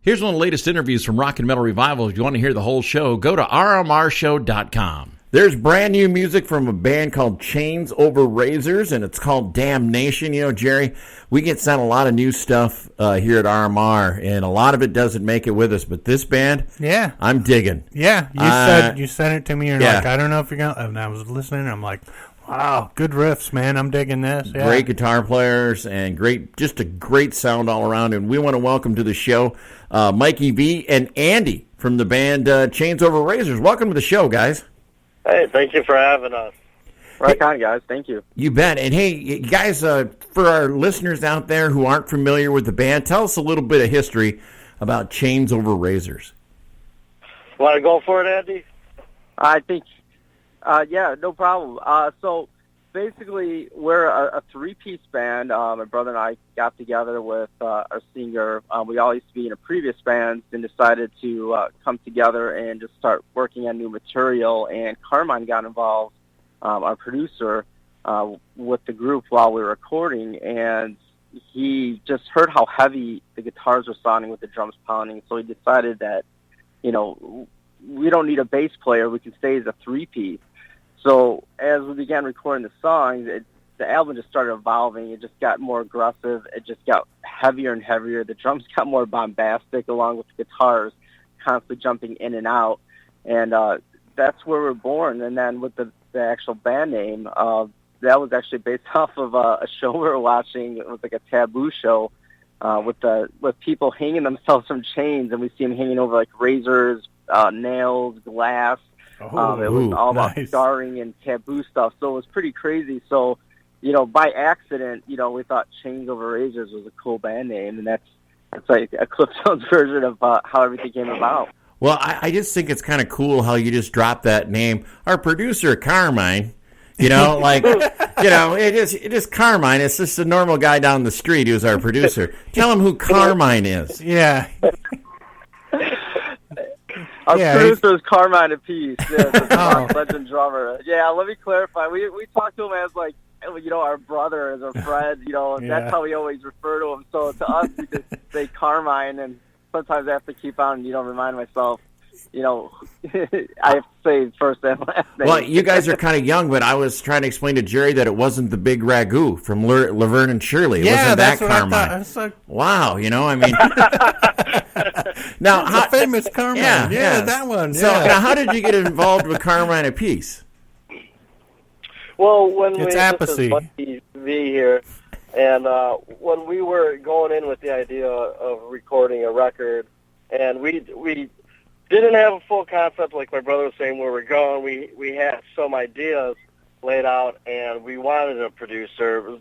Here's one of the latest interviews from Rock and Metal Revival. If you want to hear the whole show, go to rmrshow.com. There's brand new music from a band called Chains Over Razors, and it's called Damnation. You know, Jerry, we get sent a lot of new stuff here at RMR, and a lot of it doesn't make it with us. But this band, yeah, I'm digging. Yeah, you sent it to me, and you're like, I don't know if you're going to... And I was listening, and I'm like, wow, good riffs, man. I'm digging this. Yeah. Great guitar players and just a great sound all around. And we want to welcome to the show Mikey V and Andy from the band Chains Over Razors. Welcome to the show, guys. Hey, thank you for having us. Right on, guys. Thank you. You bet. And hey, you guys, for our listeners out there who aren't familiar with the band, tell us a little bit of history about Chains Over Razors. Want to go for it, Andy? I think, yeah, no problem. So basically, we're a three-piece band. My brother and I got together with our singer. We all used to be in a previous band and decided to come together and just start working on new material. And Carmine got involved, our producer, with the group while we were recording. And he just heard how heavy the guitars were sounding with the drums pounding. So he decided that, you know, we don't need a bass player. We can stay as a three-piece. So as we began recording the songs, the album just started evolving. It just got more aggressive. It just got heavier and heavier. The drums got more bombastic along with the guitars constantly jumping in and out. And that's where we're born. And then with the actual band name, that was actually based off of a show we were watching. It was like a taboo show with people hanging themselves from chains, and we see them hanging over like razors, nails, glass. It was all about scarring and taboo stuff, so it was pretty crazy. So, you know, by accident, you know, we thought Chains Over Razors was a cool band name, and that's like a Clifton's version of how everything came about. Well, I just think it's kind of cool how you just dropped that name. Our producer, Carmine, you know, like, you know, it is Carmine. It's just a normal guy down the street who's our producer. Tell him who Carmine is. Yeah. Our producer is Carmine Appice, legend drummer. Yeah, let me clarify. We talk to him as, like, you know, our brother, as our friend, you know, and that's how we always refer to him. So to us, we just say Carmine, and sometimes I have to keep on, you know, remind myself, you know, I have to say first and last name. Well, you guys are kind of young, but I was trying to explain to Jerry that it wasn't the big ragu from Laverne and Shirley. It wasn't that Carmine. I was like, wow, you know, I mean. Now, the famous Carmine. Yeah, that one. So, now, how did you get involved with Carmine Appice? Well, when it's this is Mikey V here, and when we were going in with the idea of recording a record, and we didn't have a full concept, like my brother was saying, where we're going. We had some ideas laid out, and we wanted a producer.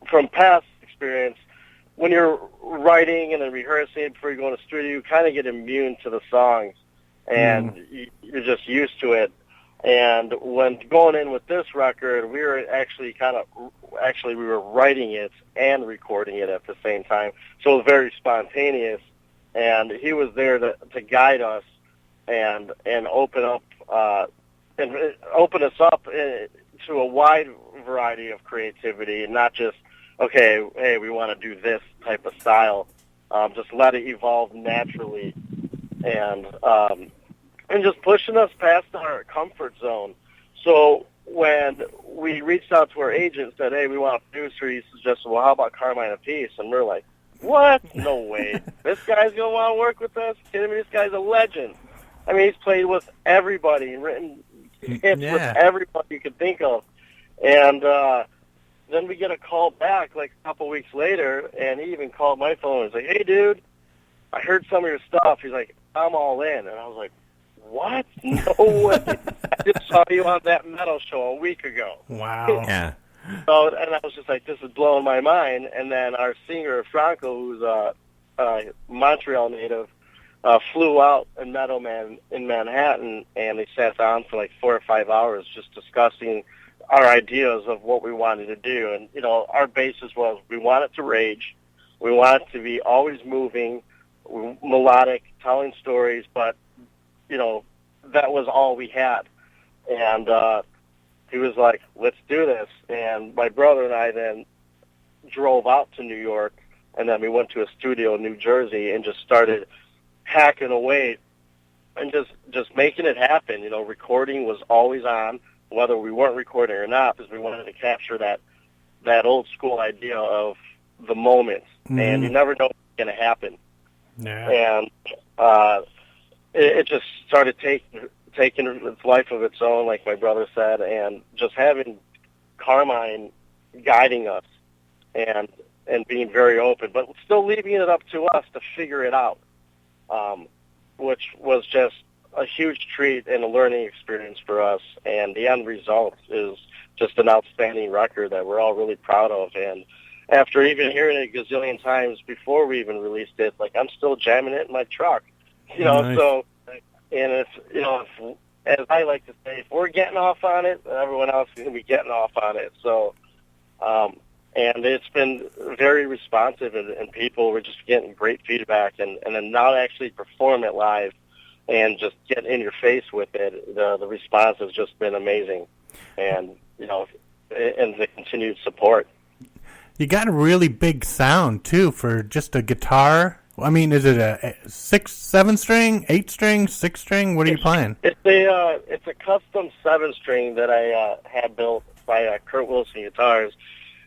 From past experience, when you're writing and then rehearsing before you go in the studio, you kind of get immune to the songs, and you're just used to it. And when going in with this record, we were actually we were writing it and recording it at the same time, so it was very spontaneous. And he was there to guide us and open up and open us up to a wide variety of creativity, and not just, okay, hey, we want to do this type of style. Just let it evolve naturally, and just pushing us past our comfort zone. So when we reached out to our agent and said, hey, we want a producer, he suggested, well, how about Carmine Appice? And we're like, what? No way. This guy's going to want to work with us? Kidding me? This guy's a legend. I mean, he's played with everybody and written hits with everybody you could think of. And then we get a call back like a couple weeks later, and he even called my phone and was like, hey, dude, I heard some of your stuff. He's like, I'm all in. And I was like, what? No way. I just saw you on that metal show a week ago. Wow. Yeah. So, and I was just like, this is blowing my mind. And then our singer, Franco, who's a Montreal native, flew out and met him in Manhattan, and they sat down for like 4 or 5 hours just discussing our ideas of what we wanted to do. And, you know, our basis was we want it to rage. We want it to be always moving, melodic, telling stories, but, you know, that was all we had. And he was like, let's do this. And my brother and I then drove out to New York and then we went to a studio in New Jersey and just started hacking away and just making it happen. You know, recording was always on, whether we weren't recording or not, because we wanted to capture that old school idea of the moment, and you never know what's going to happen. Yeah. And it just started taking its life of its own, like my brother said, and just having Carmine guiding us and being very open, but still leaving it up to us to figure it out, which was just a huge treat and a learning experience for us. And the end result is just an outstanding record that we're all really proud of. And after even hearing it a gazillion times before we even released it, like, I'm still jamming it in my truck, you know. Nice. So, and if, you know, as I like to say, if we're getting off on it, everyone else is going to be getting off on it. So, and it's been very responsive, and people were just getting great feedback, and then now to actually perform it live and just get in your face with it, the response has just been amazing, and, you know, and the continued support. You got a really big sound, too, for just a guitar. I mean, is it a 6, 7 string, 8 string, 6 string? What are you playing? It's a custom 7-string that I had built by Kurt Wilson Guitars,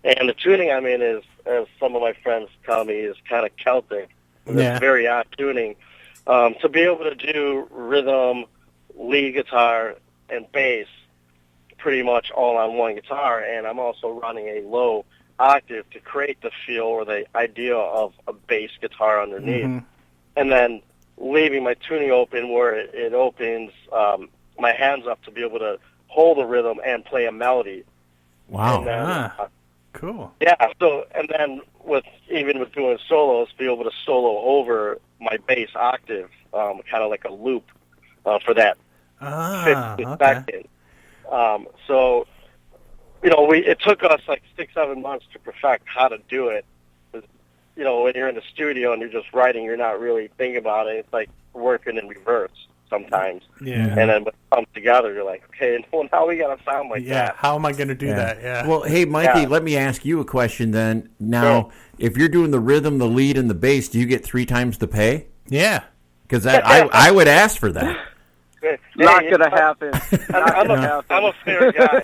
and the tuning I'm in is, as some of my friends tell me, is kind of Celtic. Yeah. It's very odd tuning. To be able to do rhythm, lead guitar, and bass pretty much all on one guitar, and I'm also running a low octave to create the feel or the idea of a bass guitar underneath, and then leaving my tuning open where it opens my hands up to be able to hold a rhythm and play a melody. Wow. And then, Cool. yeah, so, and then with doing solos, be able to solo over my bass octave, kind of like a loop for that 50 second. So, you know, it took us like 6-7 months to perfect how to do it. You know, when you're in the studio and you're just writing, you're not really thinking about it. It's like working in reverse sometimes. Yeah. And then when it comes together, you're like, okay, well, now we got to sound like Yeah, that. how am I going to do that? Yeah. Well, hey, Mikey, Yeah. let me ask you a question then. Now, if you're doing the rhythm, the lead, and the bass, do you get 3 times the pay? Yeah. Because I would ask for that. Hey, Not you gonna know, happen. I'm a fair guy.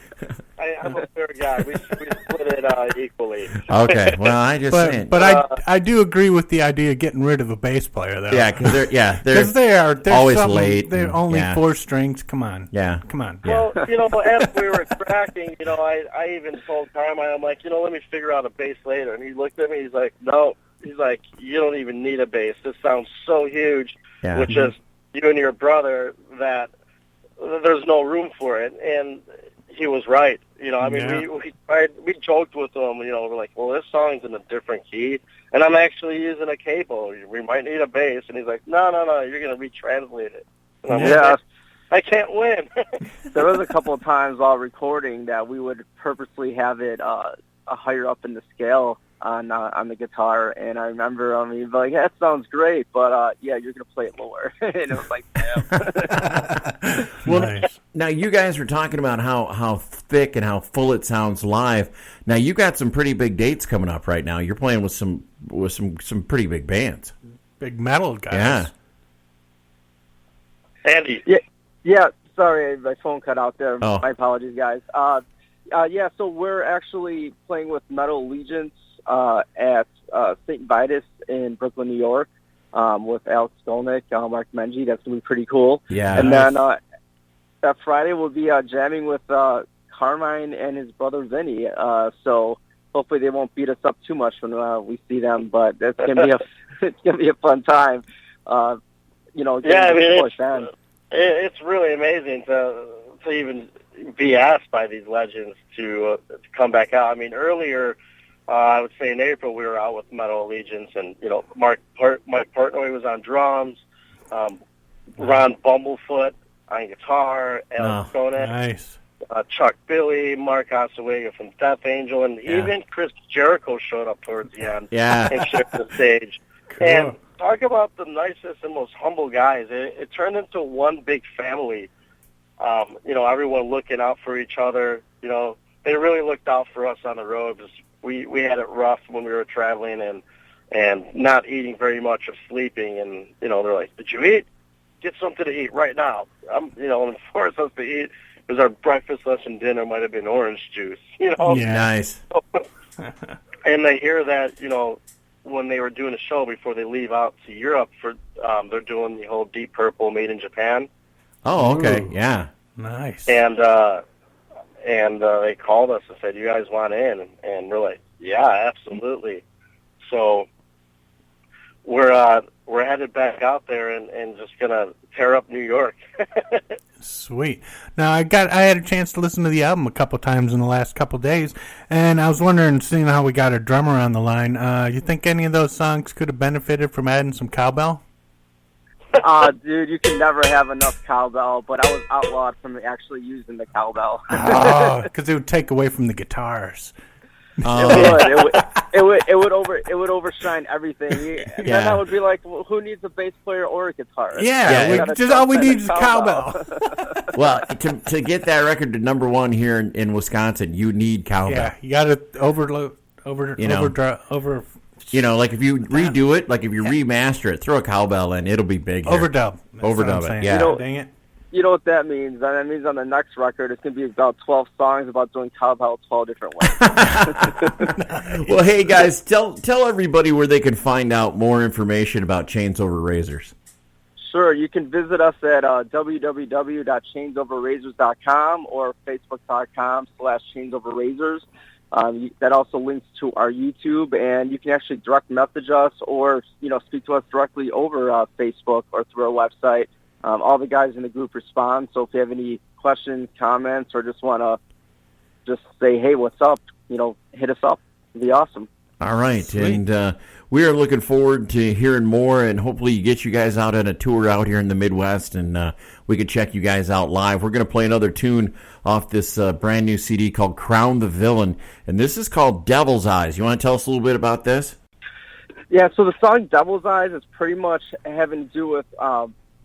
I'm a fair guy. We split it equally. Okay, well, I just saying. But I do agree with the idea of getting rid of a bass player, though. Yeah, because they're always something- late. They're only yeah. 4 strings. Come on. Yeah. Come on. Well, you know, as we were tracking, you know, I even told Carmine, I'm like, you know, let me figure out a bass later. And he looked at me, he's like, no. He's like, you don't even need a bass. This sounds so huge, Yeah. which is you and your brother, that there's no room for it. And he was right. You know, I mean, Yeah. we joked with him, you know, we're like, well, this song's in a different key, and I'm actually using a cable. We might need a bass. And he's like, no, you're going to retranslate it. And I'm like, I can't win. There was a couple of times while recording that we would purposely have it higher up in the scale on the guitar, and I remember he'd be like, that sounds great, but yeah, you're gonna play it lower. And it was like, damn. Well, Nice. now you guys were talking about how thick and how full it sounds live. Now you got some pretty big dates coming up right now. You're playing with some pretty big bands. Big metal guys. Yeah. Andy. Yeah, sorry, my phone cut out there. Oh. My apologies, guys. Yeah, so we're actually playing with Metal Allegiance at St. Vitus in Brooklyn, New York, with Alex Skolnick, Mark Menji. That's going to be pretty cool. Yeah. And then that Friday we'll be jamming with Carmine and his brother Vinny. So hopefully they won't beat us up too much when we see them, but it's gonna be a fun time. You know, Yeah, I mean, them. it's really amazing to even be asked by these legends to come back out. I mean, earlier, I would say in April, we were out with Metal Allegiance, and, you know, Mike Portnoy was on drums, Ron Bumblefoot on guitar, Alex Skolnick, Nice. Chuck Billy, Mark Oswego from Death Angel, and even Chris Jericho showed up towards the end and shared the stage. Cool. And talk about the nicest and most humble guys. It turned into one big family. You know, everyone looking out for each other. You know, they really looked out for us on the road because we had it rough when we were traveling, and and not eating very much or sleeping. And, you know, they're like, did you eat? Get something to eat right now. You know, and force us to eat because our breakfast, lunch, and dinner might have been orange juice, you know. Yeah. Nice. And they hear that, you know, when they were doing a show before they leave out to Europe for, they're doing the whole Deep Purple Made in Japan. Oh, okay. Ooh. Yeah. Nice. And they called us and said, you guys want in? And we're like, yeah, absolutely. So we're headed back out there and just gonna tear up New York. Sweet. Now I had a chance to listen to the album a couple times in the last couple days, and I was wondering, seeing how we got a drummer on the line, you think any of those songs could have benefited from adding some cowbell? Dude, you can never have enough cowbell, but I was outlawed from actually using the cowbell. Oh, because it would take away from the guitars. It would overshine everything. And Yeah. then I would be like, well, who needs a bass player or a guitarist? Yeah, All we need is a cowbell. Well, to get that record to number one here in Wisconsin, you need cowbell. Yeah, you got to over. You know, like if you redo it, like if you remaster it, throw a cowbell in, it'll be big. Here. Overdub. That's Overdub what I'm it, saying. yeah. You know- Dang it. You know what that means? That means on the next record, it's going to be about 12 songs about doing cowbell 12 different ways. Well, hey guys, tell everybody where they can find out more information about Chains Over Razors. Sure, you can visit us at www.chainsoverrazors.com or facebook.com/chainsoverrazors. That also links to our YouTube, and you can actually direct message us or, you know, speak to us directly over Facebook or through our website. All the guys in the group respond, so if you have any questions, comments, or just want to just say, hey, what's up, you know, hit us up. It'd be awesome. All right, Sweet. and we are looking forward to hearing more, and hopefully get you guys out on a tour out here in the Midwest, and we can check you guys out live. We're going to play another tune off this brand new CD called Crown the Villain, and this is called Devil's Eyes. You want to tell us a little bit about this? Yeah, so the song Devil's Eyes is pretty much having to do with,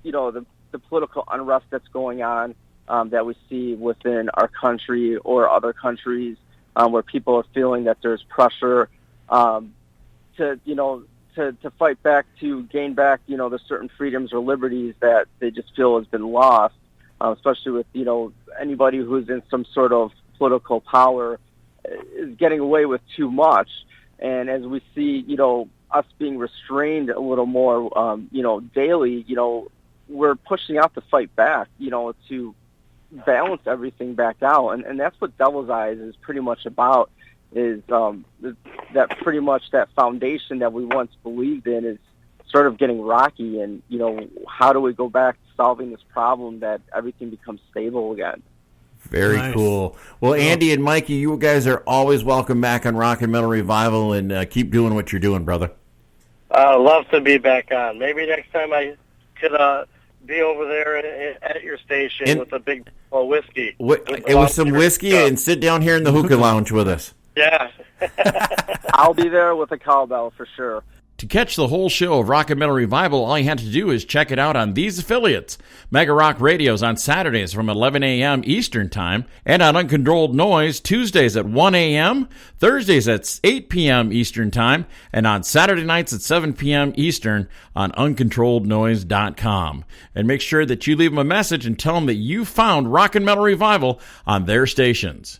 you know, the political unrest that's going on that we see within our country or other countries where people are feeling that there's pressure to fight back, to gain back, you know, the certain freedoms or liberties that they just feel has been lost, especially with, you know, anybody who's in some sort of political power is getting away with too much. And as we see, you know, us being restrained a little more, you know, daily, you know, we're pushing out to fight back, you know, to balance everything back out. And that's what Devil's Eyes is pretty much about, is that pretty much that foundation that we once believed in is sort of getting rocky. And, you know, how do we go back to solving this problem that everything becomes stable again? Very Nice. cool. Well, Andy and Mikey, you guys are always welcome back on Rock and Metal Revival, and keep doing what you're doing, brother. Love to be back on. Maybe next time I could be over there at your station with a big whiskey. With some whiskey and sit down here in the hookah lounge with us. Yeah. I'll be there with a cowbell for sure. To catch the whole show of Rock and Metal Revival, all you have to do is check it out on these affiliates. Mega Rock Radio's on Saturdays from 11 a.m. Eastern Time, and on Uncontrolled Noise Tuesdays at 1 a.m., Thursdays at 8 p.m. Eastern Time, and on Saturday nights at 7 p.m. Eastern on UncontrolledNoise.com. And make sure that you leave them a message and tell them that you found Rock and Metal Revival on their stations.